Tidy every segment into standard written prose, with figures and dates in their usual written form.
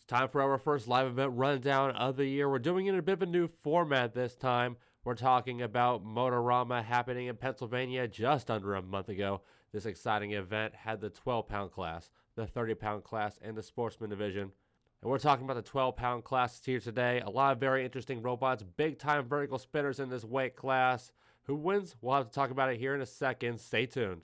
It's time for our first live event rundown of the year. We're doing it in a bit of a new format this time. We're talking about Motorama happening in Pennsylvania just under a month ago. This exciting event had the 12-pound class, the 30-pound class, and the sportsman division. And we're talking about the 12-pound classes here today. A lot of very interesting robots, big-time vertical spinners in this weight class. Who wins? We'll have to talk about it here in a second. Stay tuned.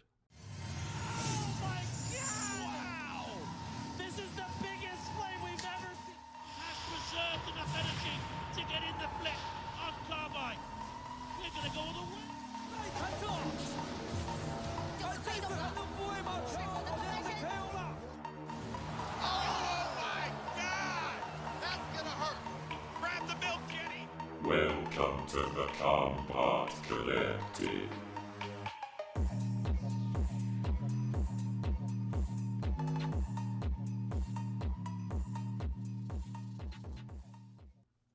Welcome to the Combot Collective.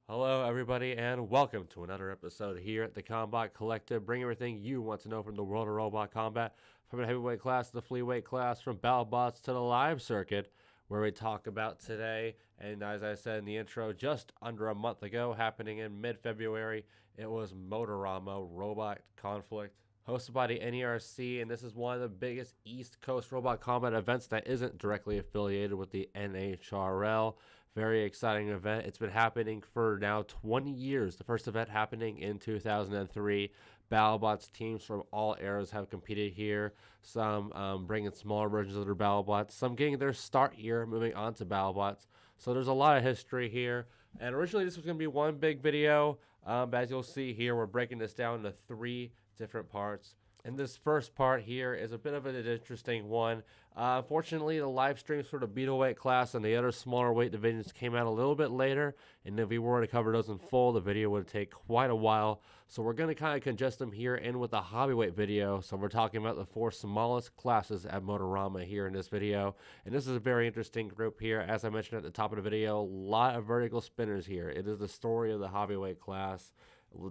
Hello, everybody, and welcome to another episode here at the Combot Collective. Bring everything you want to know from the world of robot combat, from the heavyweight class to the flyweight class, from battle bots to the live circuit, where we talk about today. And as I said in the intro, just under a month ago, happening in mid-February, it was Motorama Robot Conflict, hosted by the NERC, and this is one of the biggest East Coast robot combat events that isn't directly affiliated with the NHRL. Very exciting event. It's been happening for now 20 years. The first event happening in 2003. BattleBots teams from all eras have competed here. Some bringing smaller versions of their BattleBots. Some getting their start here, moving on to BattleBots. So there's a lot of history here. And originally this was going to be one big video. But as you'll see here, we're breaking this down into 3 different parts. And this first part here is a bit of an interesting one. Unfortunately, the live streams for the Beetleweight class and the other smaller weight divisions came out a little bit later. And if we were to cover those in full, the video would take quite a while. So we're going to kind of congest them here in with the Hobbyweight video. So we're talking about the 4 smallest classes at Motorama here in this video. And this is a very interesting group here. As I mentioned at the top of the video, a lot of vertical spinners here. It is the story of the Hobbyweight class.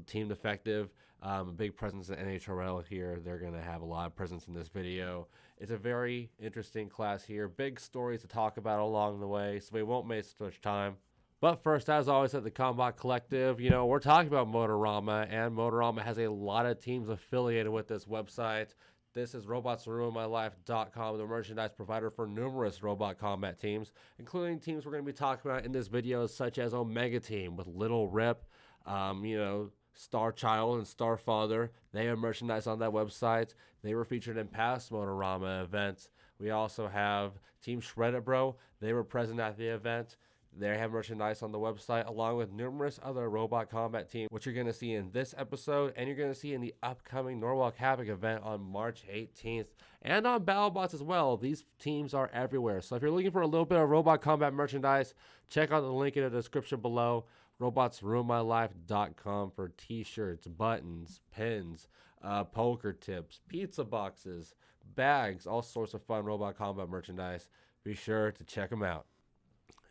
Team Defective, a big presence in NHRL here. They're going to have a lot of presence in this video. It's a very interesting class here. Big stories to talk about along the way, so we won't waste much time. But first, as always at the Combot Collective, we're talking about Motorama, and Motorama has a lot of teams affiliated with this website. This is robotsruinmylife.com, the merchandise provider for numerous robot combat teams, including teams we're going to be talking about in this video, such as Omega Team with Little Rip, Star Child and Star Father. They have merchandise on that website. They were featured in past Motorama events. We also have Team Shredded Bro. They were present at the event. They have merchandise on the website, along with numerous other robot combat teams, which you're going to see in this episode, and you're going to see in the upcoming Norwalk Havoc event on March 18th, and on BattleBots as well. These teams are everywhere. So if you're looking for a little bit of robot combat merchandise, check out the link in the description below, robotsruinmylife.com, for t-shirts, buttons, pins, poker tips, pizza boxes, bags, all sorts of fun robot combat merchandise. Be sure to check them out.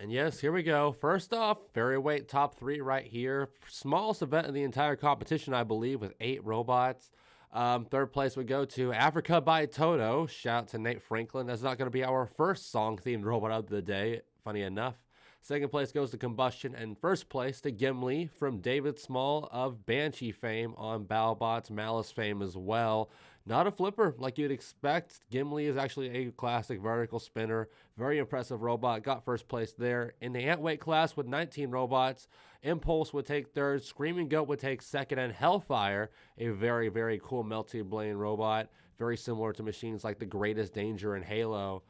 And yes, here we go. First off, Ferryweight top 3 right here. Smallest event in the entire competition, I believe, with 8 robots. Third place would go to Africa by Toto. Shout out to Nate Franklin. That's not going to be our first song-themed robot of the day, funny enough. Second place goes to Combustion, and first place to Gimli from David Small of Banshee fame on BattleBots, Malice fame as well. Not a flipper like you'd expect. Gimli is actually a classic vertical spinner. Very impressive robot. Got first place there. In the Ant weight class with 19 robots, Impulse would take third, Screaming Goat would take second, and Hellfire, a very, very cool multi-blade robot. Very similar to machines like the Greatest Danger and Halo.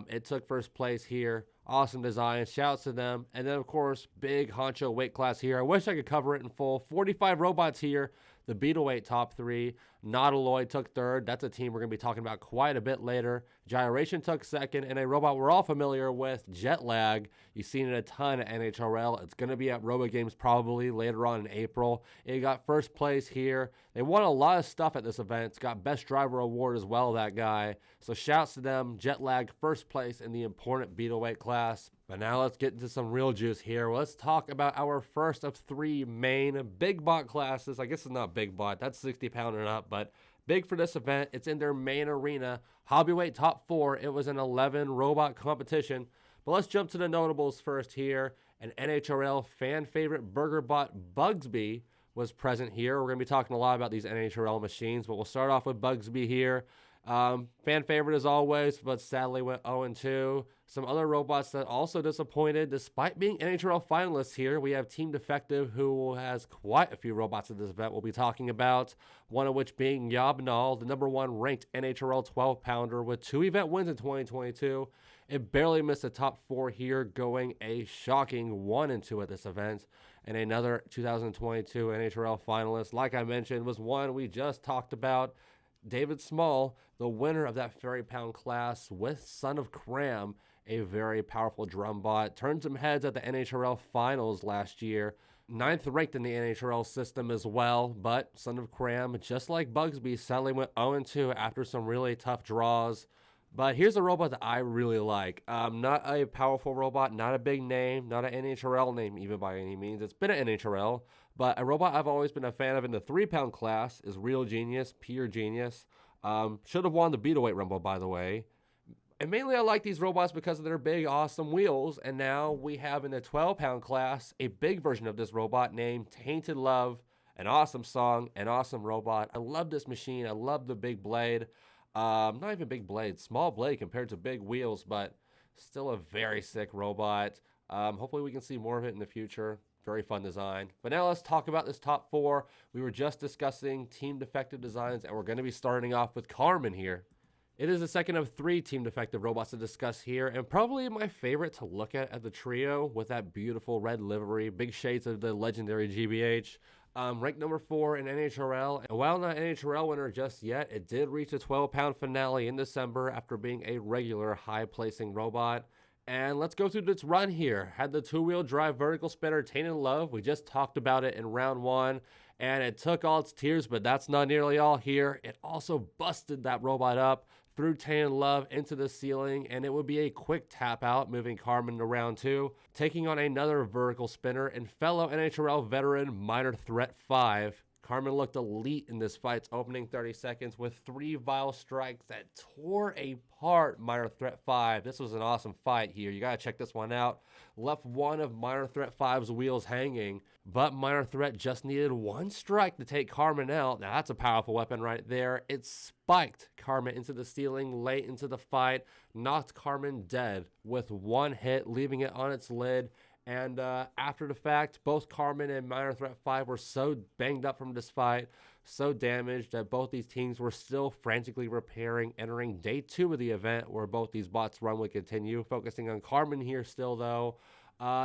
It took first place here. Awesome design. Shouts to them. And then, of course, big honcho weight class here. I wish I could cover it in full. 45 robots here. The Beetleweight top 3. Nautiloid took third. That's a team we're going to be talking about quite a bit later. Gyration took second. And a robot we're all familiar with, Jetlag. You've seen it a ton at NHRL. It's going to be at RoboGames probably later on in April. It got first place here. They won a lot of stuff at this event. It's got Best Driver Award as well, that guy. So shouts to them. Jetlag first place in the important Beetleweight class. But now let's get into some real juice here. Let's talk about our first of 3 main big bot classes. I guess it's not big bot. That's 60 pound and up, but big for this event. It's in their main arena. Hobbyweight top 4. It was an 11 robot competition. But let's jump to the notables first here. An NHRL fan favorite burger bot Bugsby was present here. We're going to be talking a lot about these NHRL machines, but we'll start off with Bugsby here. Fan favorite as always, but sadly went 0-2. Some other robots that also disappointed despite being NHRL finalists here. We have Team Defective, who has quite a few robots at this event we'll be talking about, one of which being Yobnal, the number 1 ranked NHRL 12-pounder with 2 event wins in 2022. It barely missed the top 4 here, going a shocking 1-2 at this event. And another 2022 NHRL finalist, like I mentioned, was one we just talked about, David Small, the winner of that ferry pound class with Son of Cram, a very powerful drum bot. Turned some heads at the NHRL finals last year. 9th ranked in the NHRL system as well, but Son of Cram, just like Bugsby, sadly went 0-2 after some really tough draws. But here's a robot that I really like. Not a powerful robot, not a big name, not an NHRL name even by any means. It's been an NHRL, but a robot I've always been a fan of in the 3-pound class is Real Genius, Pure Genius. Should have won the Beetaweight Rumble, by the way. And mainly I like these robots because of their big, awesome wheels. And now we have in the 12-pound class a big version of this robot named Tainted Love. An awesome song, an awesome robot. I love this machine. I love the big blade. Not even big blade, small blade compared to big wheels, but still a very sick robot. Hopefully we can see more of it in the future. Very fun design. But now let's talk about this top 4. We were just discussing Team Defective designs, and we're going to be starting off with Carmen here. It is the second of 3 Team Defective robots to discuss here, and probably my favorite to look at the trio with that beautiful red livery, big shades of the legendary GBH. Ranked number 4 in NHRL, and while not NHRL winner just yet, it did reach a 12-pound finale in December after being a regular high-placing robot. And let's go through this run here. Had the 2-wheel drive vertical spinner Tainted Love. We just talked about it in round 1, and it took all its tears, but that's not nearly all here. It also busted that robot up, threw Tainted Love into the ceiling, and it would be a quick tap out, moving Carmen to round 2, taking on another vertical spinner and fellow NHRL veteran Minor Threat 5. Carmen looked elite in this fight's opening 30 seconds with 3 vile strikes that tore apart Minor Threat 5. This was an awesome fight here. You gotta check this one out. Left one of Minor Threat 5's wheels hanging, but Minor Threat just needed 1 strike to take Carmen out. Now that's a powerful weapon right there. It spiked Carmen into the ceiling late into the fight, knocked Carmen dead with 1 hit, leaving it on its lid. And after the fact, both Carmen and Minor Threat 5 were so banged up from this fight, so damaged that both these teams were still frantically repairing, entering day 2 of the event where both these bots' run would continue. Focusing on Carmen here still, though.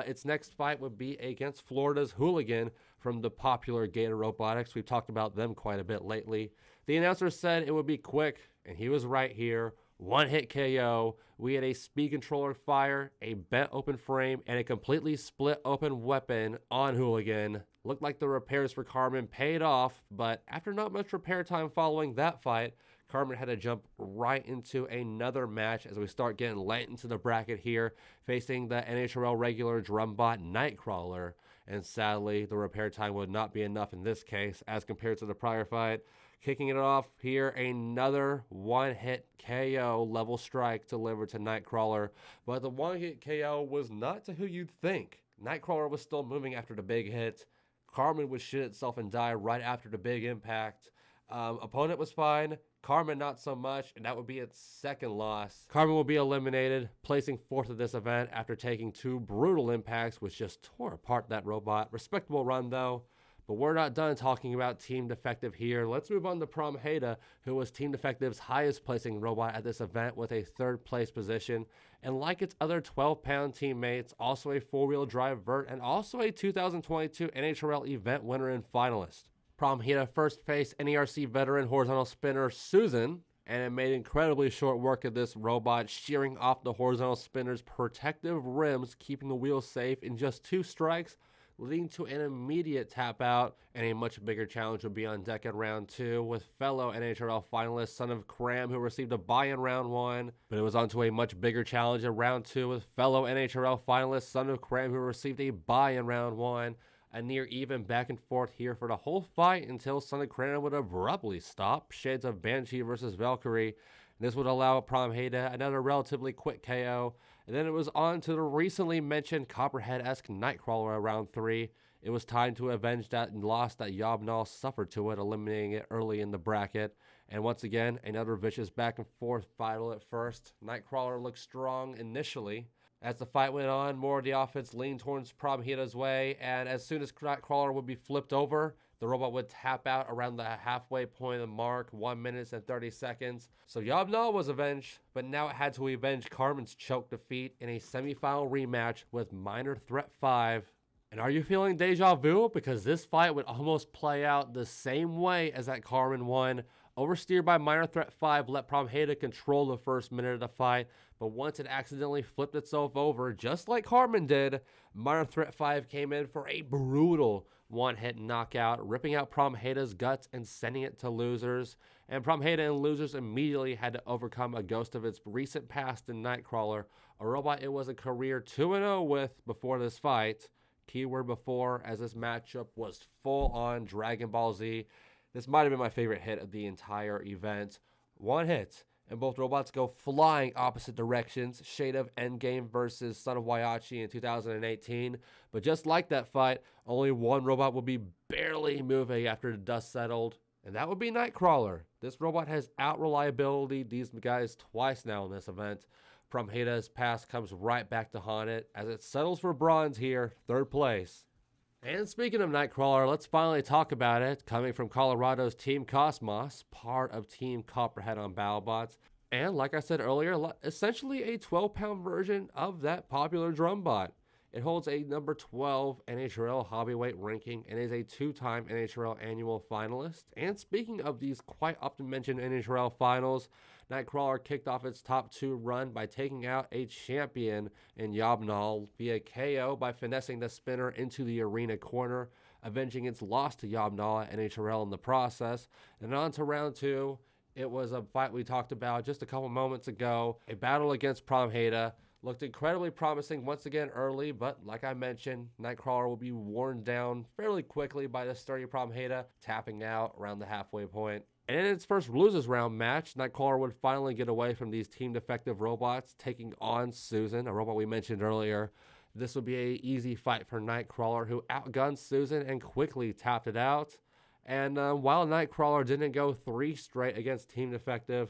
Its next fight would be against Florida's Hooligan from the popular Gator Robotics. We've talked about them quite a bit lately. The announcer said it would be quick, and he was right here. 1-hit KO. We had a speed controller fire, a bent open frame, and a completely split open weapon on Hooligan. Looked like the repairs for Carmen paid off, but after not much repair time following that fight, Carmen had to jump right into another match as we start getting late into the bracket here, facing the NHRL regular drumbot Nightcrawler. And sadly, the repair time would not be enough in this case as compared to the prior fight. Kicking it off here, another 1-hit KO level strike delivered to Nightcrawler. But the 1-hit KO was not to who you'd think. Nightcrawler was still moving after the big hit. Carmen would shit itself and die right after the big impact. Opponent was fine. Carmen not so much, and that would be its second loss. Carmen will be eliminated, placing 4th of this event after taking 2 brutal impacts, which just tore apart that robot. Respectable run, though. But we're not done talking about Team Defective here. Let's move on to Promheda, who was Team Defective's highest placing robot at this event with a 3rd place position. And like its other 12-pound teammates, also a 4-wheel drive vert and also a 2022 NHRL event winner and finalist. Promheda first faced NERC veteran horizontal spinner Susan, and it made incredibly short work of this robot, shearing off the horizontal spinner's protective rims, keeping the wheels safe in just 2 strikes, leading to an immediate tap out, and a much bigger challenge would be on deck at round 2 with fellow NHRL finalist Son of Cram, who received a bye in round 1, but it was on to a much bigger challenge at round 2 with fellow NHRL finalist Son of Cram, who received a bye in round 1. A near even back and forth here for the whole fight until Son of Cram would abruptly stop. Shades of Banshee versus Valkyrie. This would allow Promheda another relatively quick KO, And then it was on to the recently mentioned Copperhead-esque Nightcrawler around 3. It was time to avenge that loss that Yobnal suffered to it, eliminating it early in the bracket. And once again, another vicious back and forth battle at first. Nightcrawler looked strong initially. As the fight went on, more of the offense leaned towards Promheda's way, and as soon as Nightcrawler would be flipped over, the robot would tap out around the halfway point of the mark, 1 minute and 30 seconds. So Yobnal was avenged, but now it had to avenge Carmen's choke defeat in a semifinal rematch with Minor Threat 5. And are you feeling deja vu? Because this fight would almost play out the same way as that Carmen won. Oversteered by Minor Threat 5, let Promheda control the first minute of the fight, but once it accidentally flipped itself over, just like Carmen did, Minor Threat 5 came in for a brutal one-hit knockout, ripping out Promheda's guts and sending it to losers. And Promheda and losers immediately had to overcome a ghost of its recent past in Nightcrawler, a robot it was a career 2-0 with before this fight. Keyword before, as this matchup was full-on Dragon Ball Z. This might have been my favorite hit of the entire event. One hit, and both robots go flying opposite directions. Shade of Endgame versus Son of Waiachi in 2018. But just like that fight, only one robot will be barely moving after the dust settled, and that would be Nightcrawler. This robot has out-reliability these guys twice now in this event. Promheda's past comes right back to haunt it as it settles for bronze here, 3rd place. And speaking of Nightcrawler, let's finally talk about it. Coming from Colorado's Team Cosmos, part of Team Copperhead on BattleBots. And like I said earlier, essentially a 12-pound version of that popular drum bot. It holds a number 12 NHRL Hobbyweight ranking and is a 2-time NHRL annual finalist. And speaking of these quite often mentioned NHRL finals, Nightcrawler kicked off its top 2 run by taking out a champion in Yobnal via KO by finessing the spinner into the arena corner, avenging its loss to Yobnal at NHRL in the process. And on to round 2, it was a fight we talked about just a couple moments ago, a battle against Promheda. Looked incredibly promising once again early, but like I mentioned, Nightcrawler will be worn down fairly quickly by the sturdy Promheda, tapping out around the halfway point. And in its first losers round match, Nightcrawler would finally get away from these team defective robots, taking on Susan, a robot we mentioned earlier. This would be an easy fight for Nightcrawler, who outgunned Susan and quickly tapped it out. And while Nightcrawler didn't go 3 straight against team defective,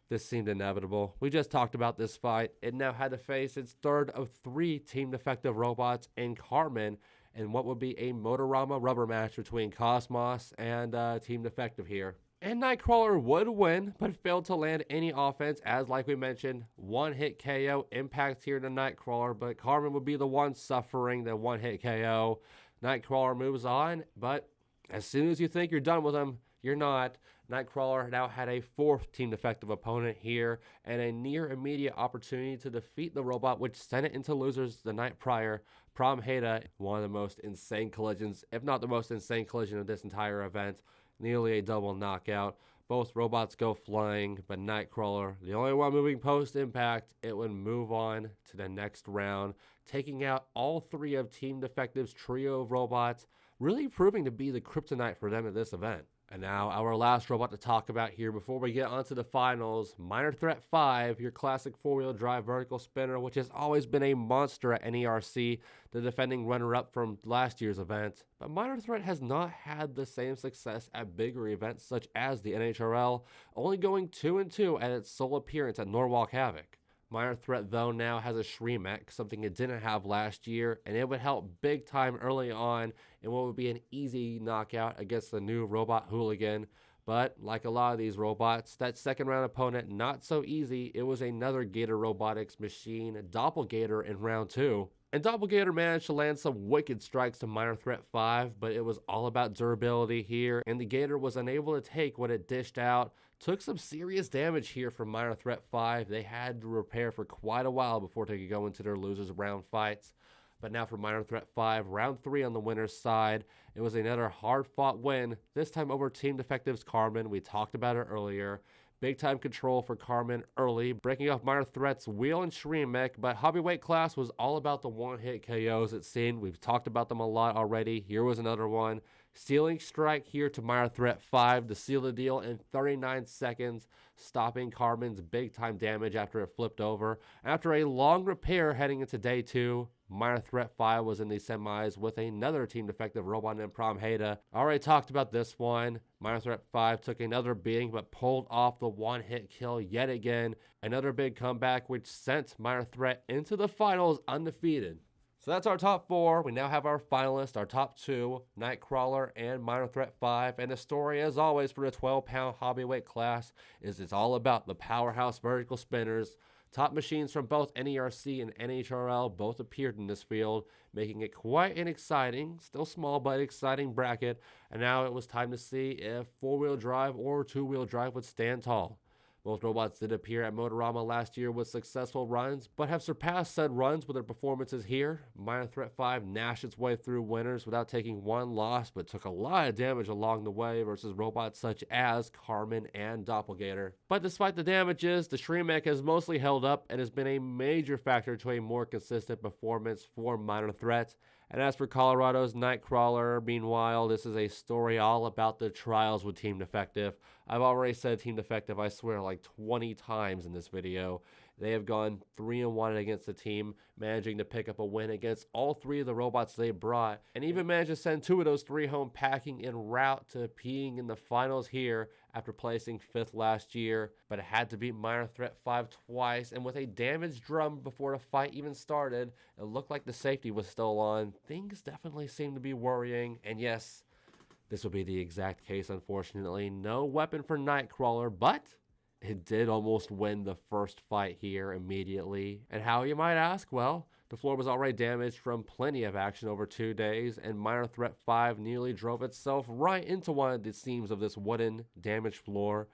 this seemed inevitable. We just talked about this fight. It now had to face its 3rd of 3 team defective robots in Carmen in what would be a Motorama rubber match between Cosmos and Team Defective here. And Nightcrawler would win, but failed to land any offense, as like we mentioned, one-hit KO impact here to Nightcrawler, but Carmen would be the one suffering the one-hit KO. Nightcrawler moves on, but as soon as you think you're done with him, you're not. Nightcrawler now had a 4th team defective opponent here and a near immediate opportunity to defeat the robot, which sent it into losers the night prior. Promheda, one of the most insane collisions, if not the most insane collision of this entire event, nearly a double knockout. Both robots go flying, but Nightcrawler, the only one moving post-impact, it would move on to the next round, taking out all 3 of Team Defective's trio of robots, really proving to be the kryptonite for them at this event. And now our last robot to talk about here before we get onto the finals, Minor Threat 5, your classic 4-wheel drive vertical spinner, which has always been a monster at NERC, the defending runner-up from last year's event. But Minor Threat has not had the same success at bigger events such as the NHRL, only going 2-2 at its sole appearance at Norwalk Havoc. Minor Threat, though, now has a Shremek, something it didn't have last year, and it would help big time early on in what would be an easy knockout against the new Robot Hooligan. But, like a lot of these robots, that second round opponent, not so easy. It was another Gator Robotics machine, Doppelgator, in round 2. And Doppelgator managed to land some wicked strikes to Minor Threat 5, but it was all about durability here, and the Gator was unable to take what it dished out. Took some serious damage here from Minor Threat 5. They had to repair for quite a while before they could go into their losers round fights. But now for Minor Threat 5, round 3 on the winner's side. It was another hard-fought win, this time over Team Defective's Carmen. We talked about it earlier. Big-time control for Carmen early, breaking off Minor Threat's wheel and Shremek, but Hobbyweight class was all about the one-hit KOs, it seemed. We've talked about them a lot already. Here was another one. Sealing strike here to Minor Threat 5 to seal the deal in 39 seconds, stopping Carmen's big time damage after it flipped over. After a long repair heading into day 2, Minor Threat 5 was in the semis with another team defective robot named Promheda. Already talked about this one. Minor Threat 5 took another beating but pulled off the one-hit kill yet again. Another big comeback which sent Minor Threat into the finals undefeated. So that's our top 4. We now have our finalists, our top 2, Nightcrawler and Minor Threat 5. And the story, as always, for the 12-pound Hobbyweight class is it's all about the powerhouse vertical spinners. Top machines from both NERC and NHRL both appeared in this field, making it quite an exciting, still small but exciting bracket. And now it was time to see if 4-wheel drive or 2-wheel drive would stand tall. Both robots did appear at Motorama last year with successful runs, but have surpassed said runs with their performances here. Minor Threat 5 gnashed its way through winners without taking one loss, but took a lot of damage along the way versus robots such as Carmen and Doppelganger. But despite the damages, the Shreemec has mostly held up and has been a major factor to a more consistent performance for Minor Threat. And as for Colorado's Nightcrawler, meanwhile, this is a story all about the trials with Team Defective. I've already said Team Defective, I swear, like 20 times in this video. They have gone 3-1 against the team, managing to pick up a win against all 3 of the robots they brought, and even managed to send 2 of those 3 home packing en route to being in the finals here after placing 5th last year. But it had to beat Minor Threat 5 twice, and with a damaged drum before the fight even started, it looked like the safety was still on. Things definitely seemed to be worrying, and yes, this will be the exact case, unfortunately. No weapon for Nightcrawler, but it did almost win the first fight here immediately. And how, you might ask? Well, the floor was already damaged from plenty of action over 2 days, and Minor Threat 5 nearly drove itself right into one of the seams of this wooden, damaged floor.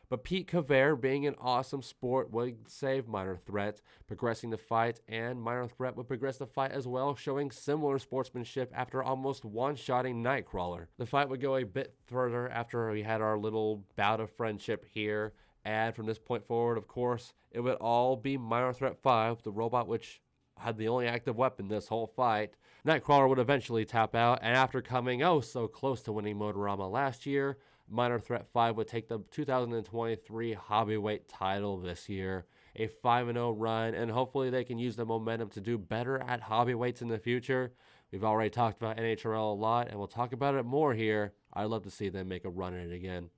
But Pete Cavere, being an awesome sport, would save Minor Threat, progressing the fight, and Minor Threat would progress the fight as well, showing similar sportsmanship after almost one-shotting Nightcrawler. The fight would go a bit further after we had our little bout of friendship here, and from this point forward, of course, it would all be Minor Threat 5, the robot which had the only active weapon this whole fight. Nightcrawler would eventually tap out, and after coming so close to winning Motorama last year, Minor Threat 5 would take the 2023 Hobbyweight title this year. A 5-0 run, and hopefully they can use the momentum to do better at Hobbyweights in the future. We've already talked about NHRL a lot, and we'll talk about it more here. I'd love to see them make a run at it again.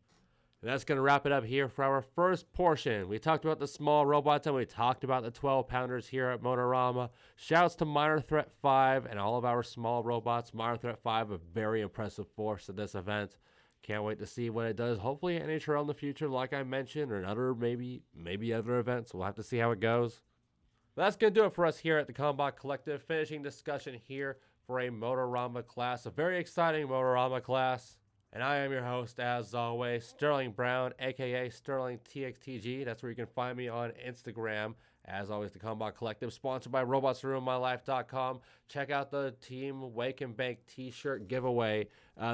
And that's going to wrap it up here for our first portion. We talked about the small robots and we talked about the 12-pounders here at Motorama. Shouts to Minor Threat 5 and all of our small robots. Minor Threat 5, a very impressive force at this event. Can't wait to see what it does. Hopefully NHRL in the future, like I mentioned, or another maybe other events. We'll have to see how it goes. But that's going to do it for us here at the Combot Collective. Finishing discussion here for a Motorama class, a very exciting Motorama class. And I am your host, as always, Sterling Brown, a.k.a. Sterling TXTG. That's where you can find me on Instagram. As always, the Combot Collective, sponsored by robotsruinmylife.com. Check out the Team Wake and Bake t-shirt giveaway,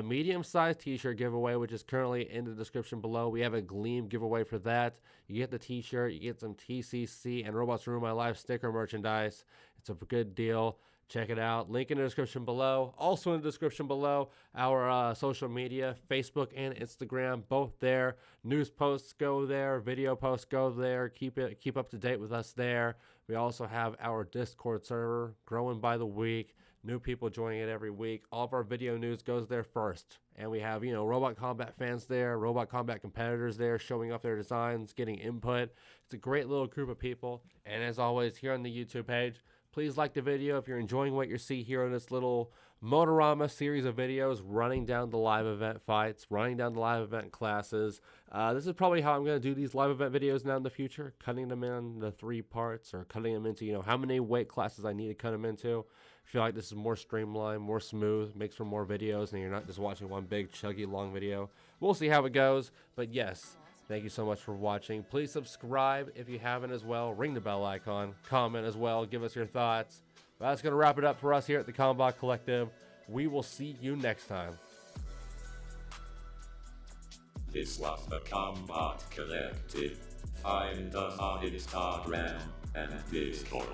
medium-sized t-shirt giveaway, which is currently in the description below. We have a Gleam giveaway for that. You get the t-shirt, you get some TCC and Robots Ruin My Life sticker merchandise. It's a good deal. Check it out. Link in the description below. Also in the description below, our social media, Facebook and Instagram, both there. News posts go there. Video posts go there. Keep up to date with us there. We also have our Discord server growing by the week. New people joining it every week. All of our video news goes there first. And we have, Robot Combat fans there, Robot Combat competitors there, showing off their designs, getting input. It's a great little group of people. And as always, here on the YouTube page, please like the video if you're enjoying what you see here in this little Motorama series of videos running down the live event fights, running down the live event classes. This is probably how I'm going to do these live event videos now in the future, cutting them into 3 parts or cutting them into, how many weight classes I need to cut them into. I feel like this is more streamlined, more smooth, makes for more videos, and you're not just watching one big, chuggy, long video. We'll see how it goes, but yes. Thank you so much for watching. Please subscribe if you haven't as well. Ring the bell icon. Comment as well. Give us your thoughts. But that's going to wrap it up for us here at the Combot Collective. We will see you next time. This was the Combot Collective. Find us on Instagram and Discord.